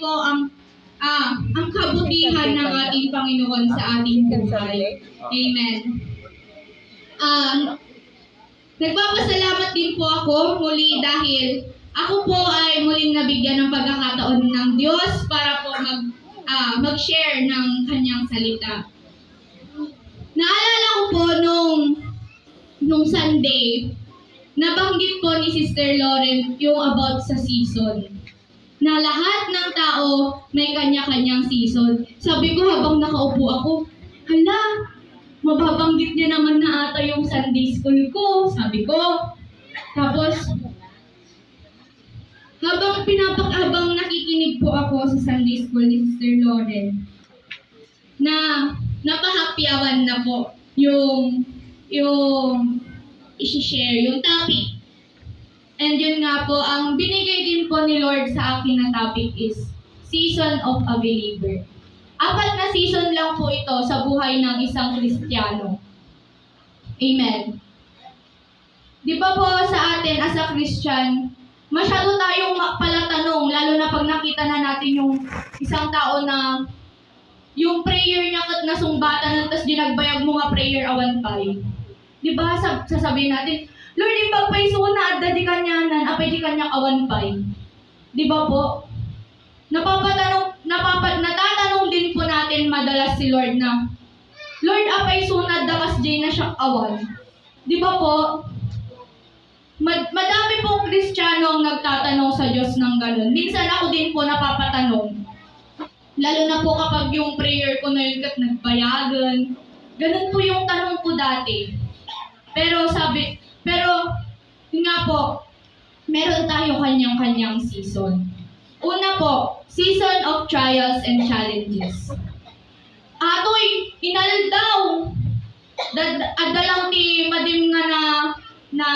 po ang kabutihan ng ating Panginoon sa ating buhay. Amen. Nagpapasalamat din po ako muli dahil ako po ay muling nabigyan ng pagkakataon ng Diyos para po mag-share ng kanyang salita. Naalala ko po nung Sunday, nabanggit po ni Sister Lauren yung about sa season. Na lahat ng tao may kanya-kanyang season. Sabi ko habang nakaupo ako, hala, mababanggit niya naman na ata yung Sunday school ko, sabi ko. Tapos, habang nakikinig po ako sa Sunday school ni Sister Lauren, na napahapyawan na po yung i-share, yung topic. And yun nga po, ang binigay din po ni Lord sa akin na topic is Season of a Believer. 4 na season lang po ito sa buhay ng isang Kristiyano. Amen. Di ba po sa atin as a Christian, masyado tayong palatanong, lalo na pag nakita na natin yung isang tao na yung prayer niya kat nasumbatan, tapos dinagbayag mo nga prayer awan pay. Di ba sasabihin natin, Lord, ipagpay suna, adda di kanyanan, apay di kanya awan pay. Di ba po? Natatanong din po natin madalas si Lord na, Lord, apay sunad dakas di na siya awan. Di ba po? Madami pong Kristiyano ang nagtatanong sa Diyos ng ganun. Minsan ako din po napapatanong. Lalo na po kapag yung prayer ko na yun kat nagbayagan. Ganun po yung tanong ko dati. Pero yun nga po, meron tayo kanyang-kanyang season. Una po, season of trials and challenges. Atoy, inal daw. Adalang ti madim nga na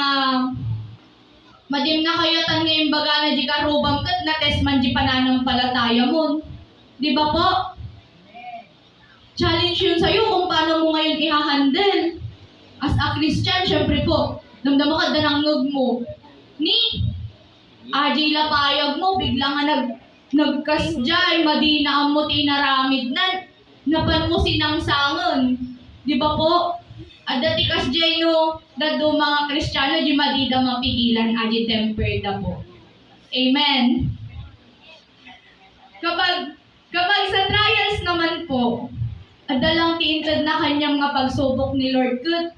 madim nga kayatan ngayong baga na di karubang kat na test man di pananampalataya mo. Di ba po? Challenge yun sa'yo kung paano mo ngayon i-handle. As a Christian, syempre po, damdama ka danangnog mo. Aji lapayag mo, bigla nga nagkasjay, madina ang mo tinaramid na, napan mo sinangsangan. Di ba po? Adati kasjay no, dado mga Kristiyano, di madida mapigilan, aji tempered na po. Amen. Kapag sa trials naman po, adalang tiintad na kanyang nga pagsubok ni Lord kud.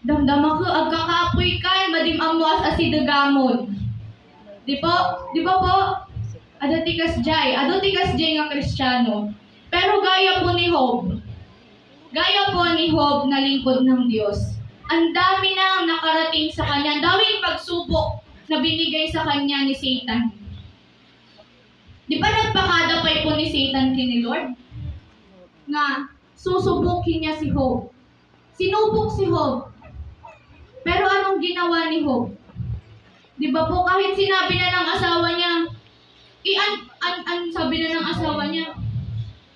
Damdama ko, agkakapoy kay, madim amuas asidagamon. Di ba po? Adatikas jay nga Kristiyano. Pero gaya po ni Job na lingkod ng Diyos. Ang dami nang nakarating sa kanya, ang daming pagsubok na binigay sa kanya ni Satan. Di ba nagpakadapay po ni Satan kini Lord? Nga, susubukin niya si Job. Sinubok si Job. Pero anong ginawa ni Job? Di ba po kahit sinabi na ng asawa niya, sabi na ng asawa niya,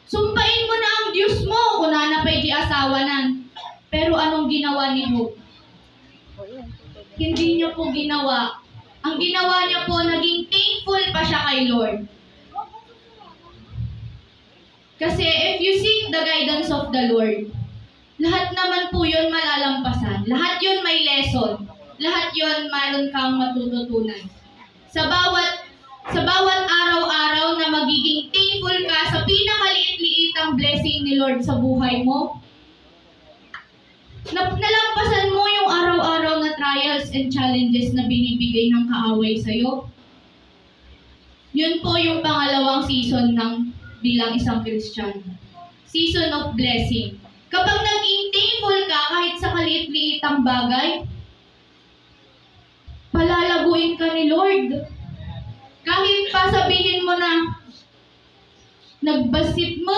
sumpain mo na ang Diyos mo kung nanapay di asawa nan. Pero anong ginawa ni Job? Hindi niya po ginawa. Ang ginawa niya po, naging thankful pa siya kay Lord. Kasi if you seek the guidance of the Lord, lahat naman po yun malalampasan. Lahat yun may lesson. Lahat yun mayroon kang matututunan. Sa bawat araw-araw na magiging thankful ka sa pinakaliit-liitang blessing ni Lord sa buhay mo, nalampasan mo yung araw-araw na trials and challenges na binibigay ng kaaway sa'yo. Yun po yung pangalawang season ng bilang isang Christian. Season of blessing. Kapag naging thankful ka kahit sa kaliit-liitang bagay, palalaguin ka ni Lord. Kahit pa sabihin mo na nagbasit mo,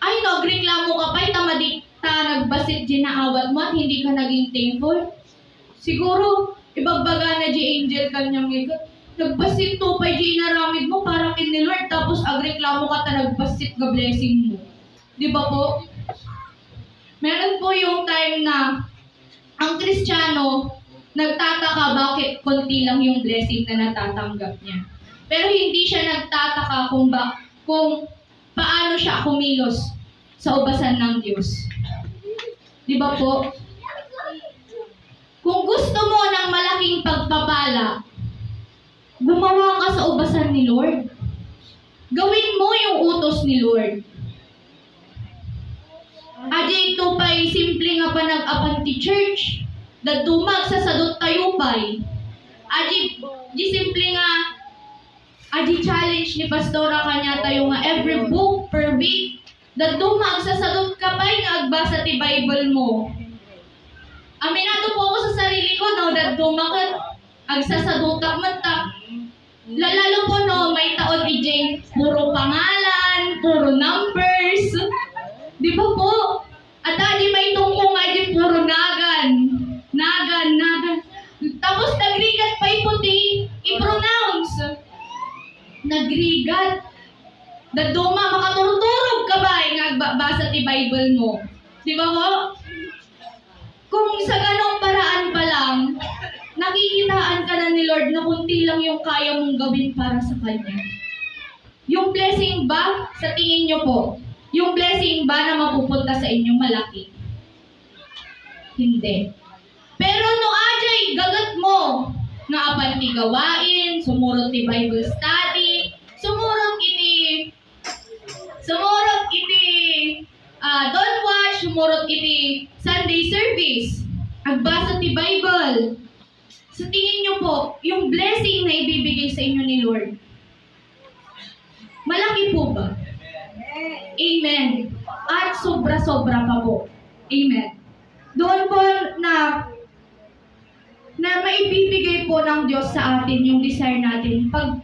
ay nagreklamo ka pa, tamadikta nagbasit ginaawat mo at hindi ka naging thankful. Siguro, ibagbaga na di angel kanyang ikot. Nagbasit to pa di inaramid mo para kin ni Lord, tapos agreklamo ka ta nagbasit ka blessing mo. Di ba po? Meron po yung time na ang Kristiyano nagtataka bakit konti lang yung blessing na natatanggap niya. Pero hindi siya nagtataka kung paano siya kumilos sa ubasan ng Diyos. Di ba po? Kung gusto mo ng malaking pagpapala, gumawa ka sa ubasan ni Lord. Gawin mo yung utos ni Lord. Adi ito pa'y simple nga pa nag-apanti church. Dadumag sa sadot tayo pa'y. Di simple nga, challenge ni Pastora kanya tayo nga every book per week. Dadumag sa sadot ka pa'y nga agbasa ti Bible mo. Aminado po ako sa sarili ko, no, dadumag agsasadutak mata. Lalalo po, no, may taon ni Jane, puro pangalan, puro numbers. Di ba po? At adi may tungkong adi puro nagan. Tapos nagrigat pa puti, i-pronounce. Nagrigat. Daduma, makaturturog ka ba nagbasa ti Bible mo? Di ba po? Kung sa ganong paraan pa lang, nakikitaan ka na ni Lord na kunti lang yung kaya mong gawin para sa Kanya. Yung blessing ba, sa tingin nyo po, yung blessing ba na mapupunta sa inyo malaki? Hindi. Pero no ajay, gagat mo, na apan ti gawain, sumurot ti Bible study, sumurot iti don't watch, sumurot iti Sunday service, agbasa ti Bible. Sa tingin nyo po, yung blessing na ibibigay sa inyo ni Lord, malaki po ba? Amen. At sobra-sobra pa po. Amen. Doon po na maibibigay po ng Diyos sa atin yung desire natin. Pag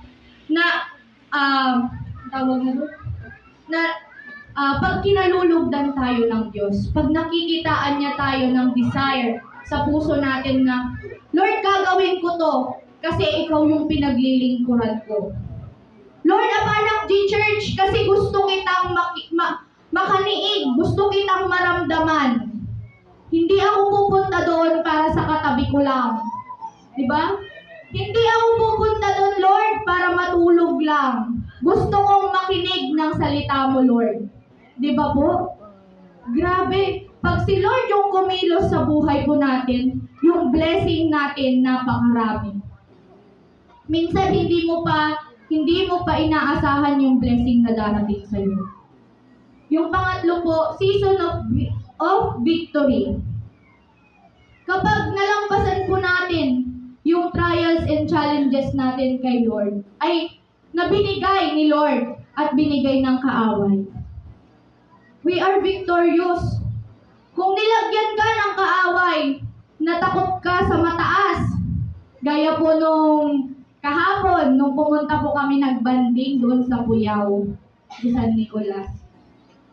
pag kinalulugdan tayo ng Diyos, pag nakikitaan niya tayo ng desire sa puso natin na, Lord, gagawin ko to kasi ikaw yung pinaglilingkuran ko. Lord, apanak di church kasi gusto kitang makaniig, gusto kitang maramdaman. Hindi ako pupunta doon para sa katabi ko lang. Diba? Hindi ako pupunta doon, Lord, para matulog lang. Gusto kong makinig ng salita mo, Lord. Diba po? Grabe. Pag si Lord yung kumilos sa buhay po natin, yung blessing natin napakarami. Minsan hindi mo pa inaasahan yung blessing na darating sa iyo. Yung pangatlo po, season of victory. Kapag nalampasan po natin yung trials and challenges natin kay Lord, ay nabinigay ni Lord at binigay ng kaaway. We are victorious. Kung nilagyan ka ng kaaway, natakot ka sa mataas, gaya po nung kahapon, nung pumunta po kami nagbanding doon sa Puyao, di San Nicolas.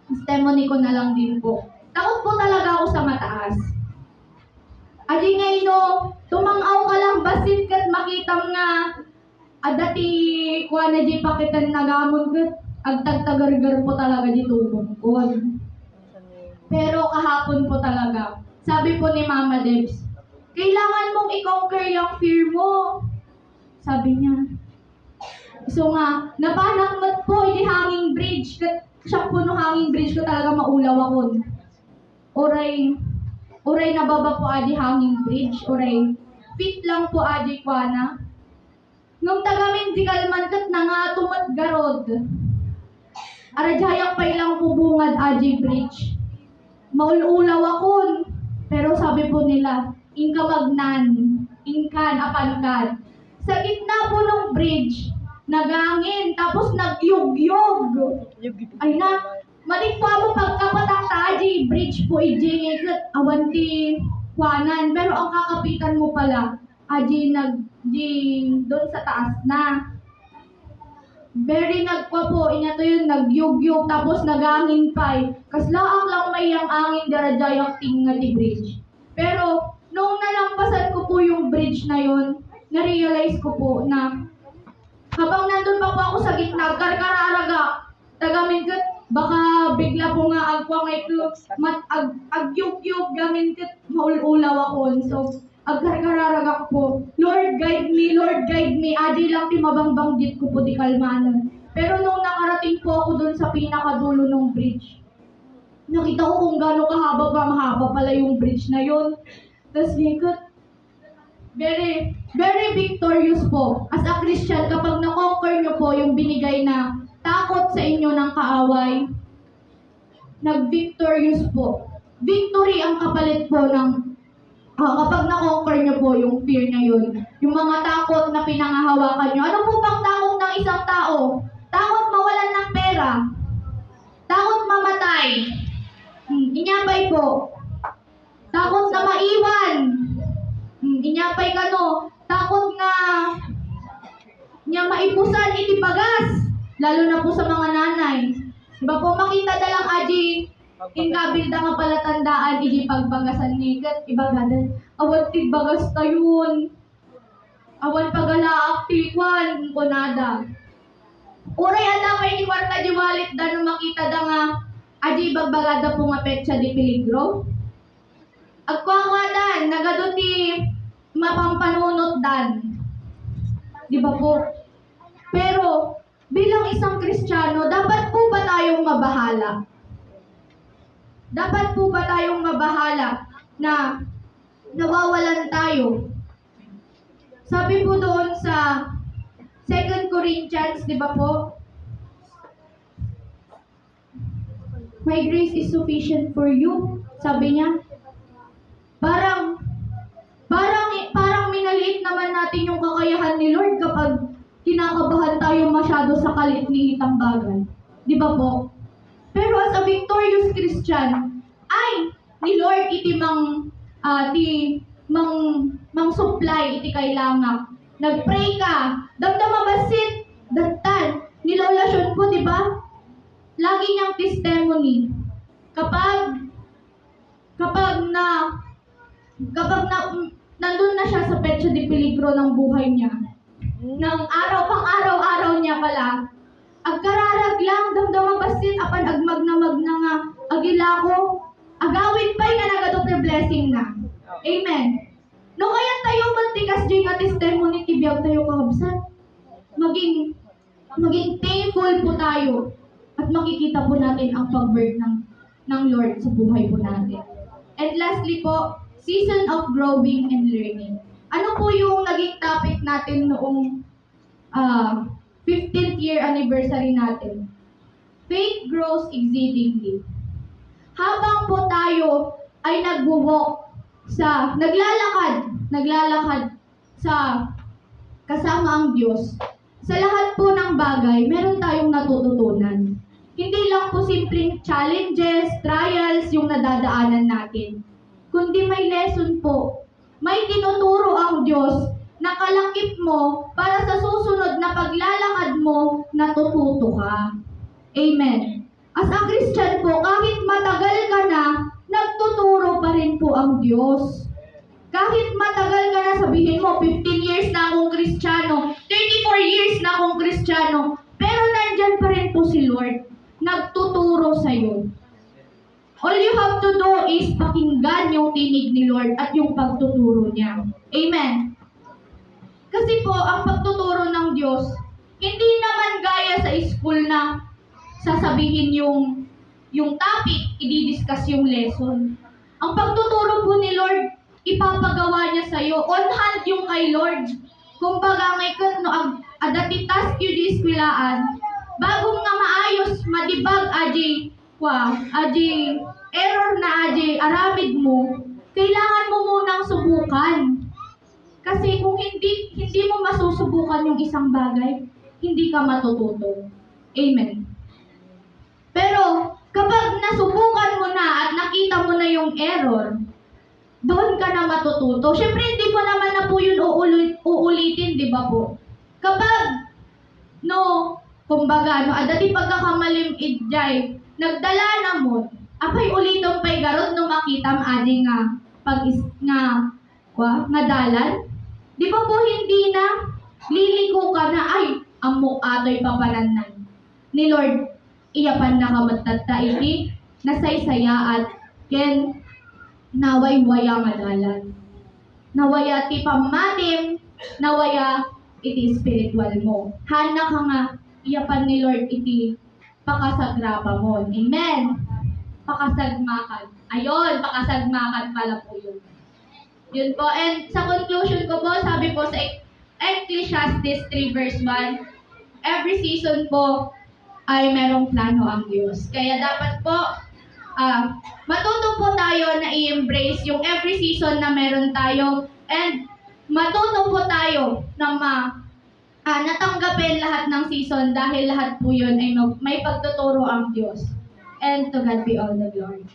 Testimony ko na lang din po. Takot po talaga ako sa mataas. Adi ngayon no, tumangaw ka lang, basit kat makitam nga, adati kuha na di pakitan nagamon kat, agtagtagargar po talaga di tubong. Pero kahapon po talaga, sabi po ni Mama Debs, kailangan mong i-conquer yung fear mo. Sabi niya. So nga, napanakmat po, hindi hanging bridge. Siya po no hanging bridge ko talaga maulaw ako. Oray nababa po adi hanging bridge. Oray, fit lang po adi kwa na. Nung tagamin di kalman kat na nga tumat garod. Aradyayak pa ilang po bungad adi bridge. Maululaw akon. Pero sabi po nila, inka magnan, inkan, apankan. Sa gitna po ng bridge, nagangin, tapos nagyug-yug. Ay na, maling po ako pagkapatak taji, bridge po ijing, awanti, kwanan. Pero ang kakapitan mo pala, aji doon sa taas na. Very nagpa po, inya to yun, nagyug-yug, tapos nagangin pa eh. Kaslaang lang may ang angin darajayak tinga di bridge. Pero, nung nalampasan ko po yung bridge na yun, na-realize ko po na habang nandun pa po ako sa gitna, karkararaga, tagamin kat, baka bigla po nga agpang ito, agyug-yug, gamin kat, maululaw ako. So, agkarkararagak po. Lord guide me. Adi lang ti mabangbanggit ko po di kalmanan. Pero nung nakarating po ako dun sa pinakadulo ng bridge, nakita ko kung gaano kahaba pa, mahaba pala yung bridge na yun. Tapos very, very victorious po. As a Christian, kapag na-conquer nyo po yung binigay na takot sa inyo ng kaaway, nag-victorious po. Victory ang kapalit po ng kapag na-conquer nyo po yung fear na yun. Yung mga takot na pinangahawakan nyo. Ano po bang takot ng isang tao? Takot mawalan ng pera. Takot mamatay. Inyapay po. Takot na maiwan. Inyapay ka no. Takot na niya maipusan itipagas. Lalo na po sa mga nanay. Diba po makita na lang aji inkabilda nga pala tandaan iji pagbagasan ni kat ibagadan. Awan tigbagas tayon. Awan pagalaak tikwan kunada. Uray anda may ni kwarta di walit da no makita da nga aji bagbagada po nga petsa di peligro. Agkwangwadan nagaduti mapampanunot dan. Di ba po? Pero bilang isang Kristiyano, dapat po ba tayong mabahala? Dapat po ba tayong mabahala na nawawalan tayo? Sabi po doon sa 2 Corinthians, di ba po? My grace is sufficient for you. Sabi niya. Parang minaliit naman natin yung kakayahan ni Lord kapag kinakabahan tayo masyado sa kaliit-liitang bagay. Di ba po? Pero as a victorious Christian, ay, ni Lord iti mang supply iti kailangan. Nagpray ka, damdama basit, dagtan. Nilolasyon po, di ba? Lagi niyang testimony. Kapag nandun na siya sa petsa di peligro ng buhay niya, ng araw niya pala, agkararag lang, damdama basit, apan agmag na nga, agilako, agawin pa'y nga nagadok blessing na. Amen. No kaya tayo mantikas dyan nga testimony, tibiyag tayo kahabsan. Maging thankful po tayo at makikita po natin ang pag-work ng Lord sa buhay po natin. And lastly po, season of growing and learning. Ano po yung naging topic natin noong 15th year anniversary natin? Faith grows exceedingly. Habang po tayo ay naglalakad sa kasama ang Diyos, sa lahat po ng bagay, meron tayong natututunan. Hindi lang po simpleng challenges, trials yung nadadaanan natin, kundi may lesson po. May tinuturo ang Diyos na kalakip mo para sa susunod na paglalakad mo, natututo ka. Amen. As a Christian po, kahit matagal ka na, nagtuturo pa rin po ang Diyos. Kahit matagal ka na, sabihin mo, 15 years na akong Kristiyano, 34 years na akong Kristiyano, pero nandyan pa rin po si Lord, nagtuturo sa'yo. All you have to do is pakinggan yung tinig ni Lord at yung pagtuturo niya. Amen. Kasi po, ang pagtuturo ng Diyos, hindi naman gaya sa school na sasabihin yung topic, i-discuss yung lesson. Ang pagtuturo po ni Lord, ipapagawa niya sa'yo. On hand yung kay Lord. Kung baga may adati task you di eskwilaan, bagong nga maayos, madibag, aji error na aramid mo, kailangan mo munang subukan. Kasi kung hindi mo masusubukan yung isang bagay, hindi ka matututo. Amen. Pero kapag nasubukan mo na at nakita mo na yung error, doon ka na matututo. Siyempre, hindi mo naman na po yun uulitin, di ba po? Kapag, adati pagkakamalim idjay, nagdala na mo, apay ulitong pay garot no makita adi nga dalan. Di ba po hindi na liliko ka na, ay, amok ato'y papananan. Ni Lord, iyapan na kamatata iti, nasaysaya at ken naway-waya nga dalan. nawaya ti pamatim, nawaya iti spiritual mo. Hana ka nga, iyapan ni Lord iti pakasagrapa mo. Amen. Pakasagmakan. Ayun, pakasagmakan pala po yun. Yun po. And sa conclusion ko po, sabi po sa Ecclesiastes 3 verse 1, every season po ay merong plano ang Diyos. Kaya dapat po, matuto po tayo na i-embrace yung every season na meron tayo, and matuto po tayo na natanggapin lahat ng season dahil lahat po yun ay may pagtuturo ang Diyos. And to God be all the glory.